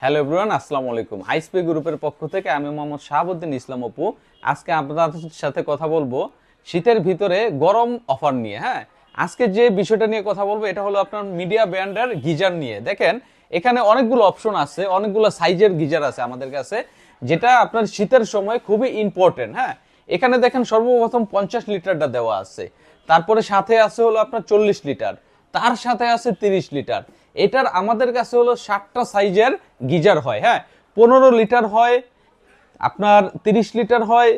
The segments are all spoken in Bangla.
হ্যালো এভরিওয়ান, আসসালামু আলাইকুম। আইসপি গ্রুপের পক্ষ থেকে আমি মোহাম্মদ শাহাবুদ্দিন ইসলাম অপু। আজকে আপনাদের সাথে কথা বলবো শীতের ভিতরে গরম অফার নিয়ে। আজকে যে বিষয়টা নিয়ে কথা বলবো এটা হলো আপনার মিডিয়া ব্র্যান্ডের গিজার নিয়ে। দেখেন এখানে অনেকগুলো অপশন আছে, অনেকগুলো সাইজের গিজার আছে আমাদের কাছে, যেটা আপনার শীতের সময় খুবই ইম্পর্টেন্ট। এখানে দেখেন সর্বপ্রথম 50 লিটারটা দেওয়া আছে, তারপরে সাথে আছে হলো আপনার 40 লিটার, তার সাথে আছে 30 লিটার। এটার আমাদের কাছে হলো 7টা সাইজের গিজার হয়। 15 লিটার হয়, আপনার 30 লিটার হয়,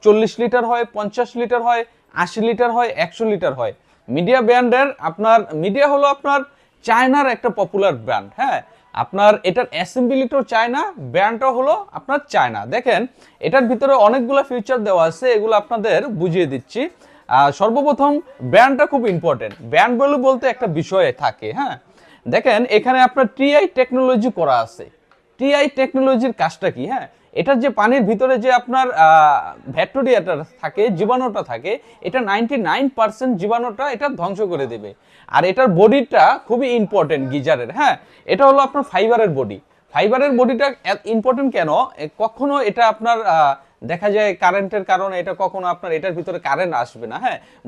40 লিটার হয়, 50 লিটার হয়, 80 লিটার হয়, 100 লিটার হয়। মিডিয়া ব্র্যান্ডের আপনার মিডিয়া হলো আপনার চায়নার একটা পপুলার ব্র্যান্ড। আপনার এটার অ্যাসেম্বলিটাও চায়না, ব্র্যান্ডটাও হলো আপনার চায়না। দেখেন এটার ভিতরে অনেকগুলো ফিচার দেওয়া আছে, এগুলো আপনাদের বুঝিয়ে দিচ্ছি। সর্বপ্রথম ব্র্যান্ডটা খুব ইম্পর্টেন্ট। ব্র্যান্ড বলতে একটা বিষয় থাকে। দেখেন এখানে আপনার টিআই টেকনোলজি করা আছে। টিআই টেকনোলজির কাজটা কি? এটার যে পানির ভিতরে যে আপনার ব্যাকটেরিয়াটা থাকে, জীবাণুটা থাকে, এটা 99% জীবাণুটা এটা ধ্বংস করে দেবে। আর এটার বডিটা খুবই ইম্পর্টেন্ট গিজারের। এটা হলো আপনার ফাইবারের বডি। ফাইবারের বডিটা ইম্পর্টেন্ট কেন? কখনো এটা আপনার দেখা যায় কারেন্টের কারণে এটা কখনো আপনার এটার ভিতরে কারেন্ট আসবে না।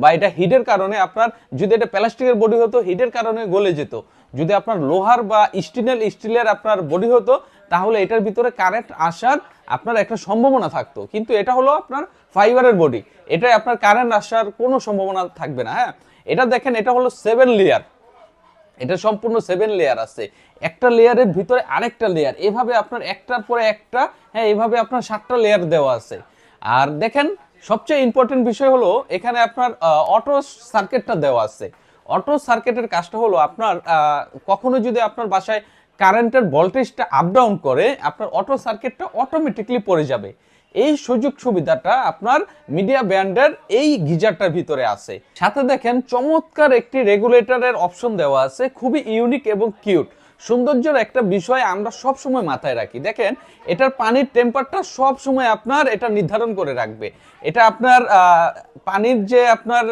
বা এটা হিটের কারণে আপনার, যদি এটা প্লাস্টিকের বডি হতো হিটের কারণে গলে যেত। যদি আপনার লোহার বা স্টিলের আপনার বডি হতো তাহলে এটার ভিতরে কারেন্ট আসার আপনার একটা সম্ভাবনা থাকতো, কিন্তু এটা হলো আপনার ফাইবারের বডি, এটাই আপনার কারেন্ট আসার কোনো সম্ভাবনা থাকবে না। এটা দেখেন এটা হলো 7 লেয়ার, এটা সম্পূর্ণ 7 লেয়ার আছে, একটা লেয়ারের ভিতরে আরেকটা লেয়ার, এভাবে আপনার একটার পরে একটা, এভাবে আপনার 7টা লেয়ার দেওয়া আছে। আর দেখেন সবচেয়ে ইম্পর্টেন্ট বিষয় হলো এখানে আপনার অটো সার্কিটটা দেওয়া আছে। অটো সার্কিটের কাজটা হলো আপনার কখনো যদি আপনার বাসায় কারেন্টের ভোল্টেজটা আপ ডাউন করে আপনার অটো সার্কিটটা অটোমেটিকলি পড়ে যাবে। এই সুযোগ সুবিধাটা আপনার মিডিয়া ব্র্যান্ডের এই গিজারটার ভিতরে আছে। সাথে দেখেন চমৎকার একটি রেগুলেটরের অপশন দেওয়া আছে, খুবই ইউনিক এবং কিউট। সৌন্দর্যের একটা বিষয় আমরা সব সময় মাথায় রাখি। দেখেন এটার পানির টেম্পারটা সব সময় আপনার এটা নির্ধারণ করে রাখবে। এটা আপনার পানির যে আপনার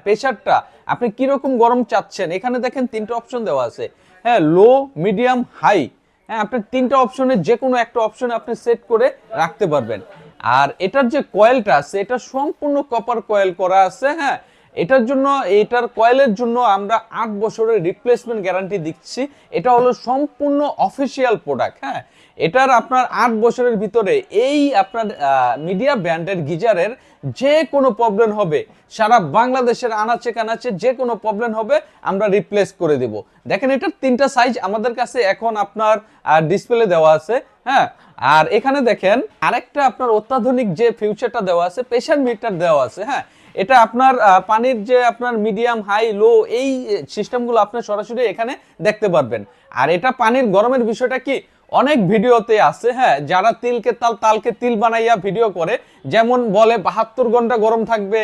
প্রেসারটা আপনি কিরকম গরম চাচ্ছেন, এখানে দেখেন 3টা অপশন দেওয়া আছে। লো, মিডিয়াম, হাই। আপনি 3টা অপশনের যে কোনো একটা অপশনে আপনি সেট করে রাখতে পারবেন। আর এটার যে কয়েলটা আছে এটা সম্পূর্ণ কপার কয়েল করা আছে। এটার জন্য, এটার কয়েলের জন্য আমরা 8 বছরের রিপ্লেসমেন্ট গ্যারান্টি দিচ্ছি। এটা হলো সম্পূর্ণ অফিসিয়াল প্রোডাক্ট। এটার আপনার 8 বছরের ভিতরে এই আপনার মিডিয়া ব্র্যান্ডের গিজারের যে কোনো প্রবলেম হবে, সারা বাংলাদেশের আনাচে কানাচে যে কোনো প্রবলেম হবে আমরা রিপ্লেস করে দেব। দেখেন এটার 3টা সাইজ আমাদের কাছে এখন আপনার ডিসপ্লে দেওয়া আছে। আর এখানে দেখেন আরেকটা আপনার অত্যাধুনিক যে ফিউচারটা দেওয়া আছে, প্রেসার মিটার দেওয়া আছে। এটা আপনার পানির যে আপনার মিডিয়াম, হাই, লো এই সিস্টেমগুলো আপনি সরাসরি এখানে দেখতে পারবেন। আর এটা পানির গরমের বিষয়টা কি অনেক ভিডিওতে আছে। যারা তিলকে তালকে তিল বানাইয়া ভিডিও করে, যেমন বলে 72 ঘন্টা গরম থাকবে,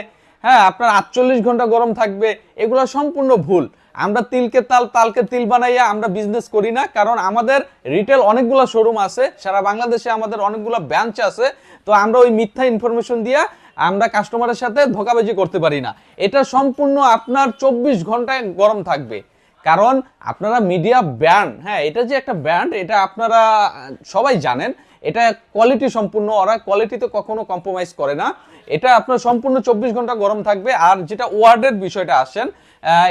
আপনার 48 ঘন্টা গরম থাকবে, এগুলো সম্পূর্ণ ভুল। আমরা তিলকে তালকে তিল বানাইয়া আমরা বিজনেস করি না, কারণ আমাদের রিটেল অনেকগুলো শোরুম আছে, সারা বাংলাদেশে আমাদের অনেকগুলো ব্রাঞ্চ আছে। তো আমরা ওই মিথ্যা ইনফরমেশন দিয়া আমরা কাস্টমারের সাথে ধোঁকাবাজি করতে পারি না। এটা সম্পূর্ণ আপনার 24 ঘন্টায় গরম থাকবে, কারণ আপনারা মিডিয়া ব্র্যান্ড, এটা যে একটা ব্র্যান্ড এটা আপনারা সবাই জানেন। এটা কোয়ালিটি সম্পূর্ণ, ওরা কোয়ালিটিতে কখনো কম্প্রোমাইজ করে না। এটা আপনার সম্পূর্ণ 24 ঘন্টা গরম থাকবে। আর যেটা ওয়ার্ডের বিষয়টা আসেন,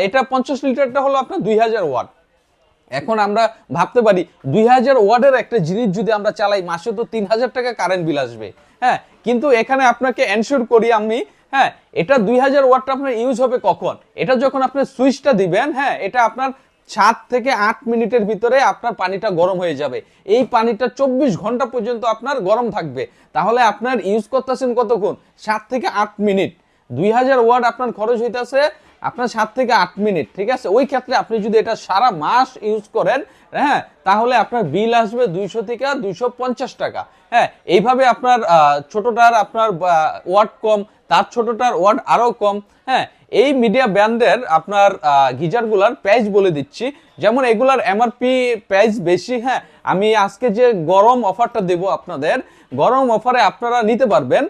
এটা 50 লিটারটা হলো আপনার 2000 ওয়াট। এখন আমরা ভাবতে পারি 2000 ওয়াটের একটা জিনিস যদি আমরা চালাই মাসে তো 3000 টাকা কারেন্ট বিল আসবে। কিন্তু এখানে আপনাকে এনশিওর করি আমি, এটা 2000 ওয়াটটা আপনার ইউজ হবে কখন? এটা যখন আপনি সুইচটা দিবেন, এটা আপনার 7 থেকে 8 মিনিটের ভিতরে আপনার পানিটা গরম হয়ে যাবে। এই পানিটা 24 ঘন্টা পর্যন্ত আপনার গরম থাকবে। তাহলে আপনার ইউজ করতেছেন কতক্ষণ? 7 থেকে 8 মিনিট। 2000 ওয়াট আপনার খরচ হইতেছে আপনার 7 থেকে 8 মিনিট, ঠিক আছে? ওই ক্ষেত্রে আপনি যদি এটা সারা মাস ইউজ করেন, তাহলে আপনার বিল আসবে 200 থেকে 250 টাকা। এইভাবে আপনার ছোটটার আপনার ওয়াট কম, তার ছোটটার ওয়াট আরো কম। এই মিডিয়া ব্র্যান্ডের আপনার গিজারগুলার প্রাইস বলে দিচ্ছি। যেমন এগুলার এমআরপি প্রাইস বেশি। আমি আজকে যে গরম অফারটা দেব আপনাদের, গরম অফারে আপনারা নিতে পারবেন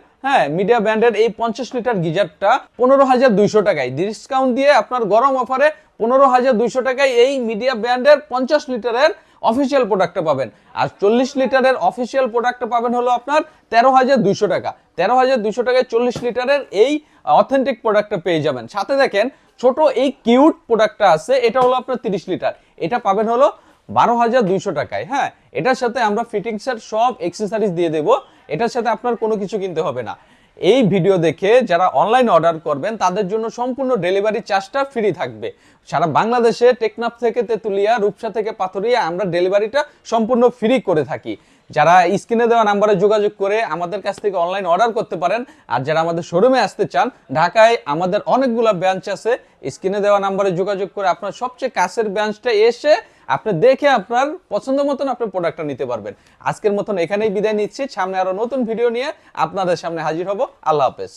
মিডিয়া ব্র্যান্ডের এই 50 লিটার গিজারটা 15,200 টাকায় ডিসকাউন্ট দিয়ে আপনার গরম অফারে 15,200 টাকায় এই মিডিয়া ব্র্যান্ডের 50 লিটারের অফিসিয়াল প্রোডাক্টটা পাবেন। আর 40 লিটারের অফিসিয়াল প্রোডাক্টটা পাবেন হলো আপনার 13,200 টাকা। 13,200 টাকায় 40 লিটারের এই অথেন্টিক প্রোডাক্টটা পেয়ে যাবেন। সাথে দেখেন ছোট এই কিউট প্রোডাক্টটা আছে, এটা হলো আপনার 30 লিটার, এটা পাবেন হলো 12,200 টাকায়। হ্যাঁ, এটার সাথে আমরা ফিটিংসের সব এক্সেসরিজ দিয়ে দেব, এটার সাথে আপনার কোনো কিছু কিনতে হবে না। এই ভিডিও দেখে যারা অনলাইন অর্ডার করবেন তাদের জন্য সম্পূর্ণ ডেলিভারি চার্জটা ফ্রি থাকবে। সারা বাংলাদেশে টেকনাফ থেকে তেতুলিয়া, রূপসা থেকে পাথরিয়া আমরা ডেলিভারিটা সম্পূর্ণ ফ্রি করে থাকি। যারা স্ক্রিনে দেওয়া নাম্বারে যোগাযোগ করে আমাদের কাছ থেকে অনলাইন অর্ডার করতে পারেন। আর যারা আমাদের শোরুমে আসতে চান, ঢাকায় আমাদের অনেকগুলো ব্রাঞ্চ আছে, স্ক্রিনে দেওয়া নাম্বারে যোগাযোগ করে আপনার সবচেয়ে কাছের ব্রাঞ্চটা এসে আপনি দেখে আপনার পছন্দ মতন আপনার প্রোডাক্টটা নিতে পারবেন। আজকের মতন এখানেই বিদায় নিচ্ছি, সামনে আরো নতুন ভিডিও নিয়ে আপনাদের সামনে হাজির হব। আল্লাহ হাফেজ।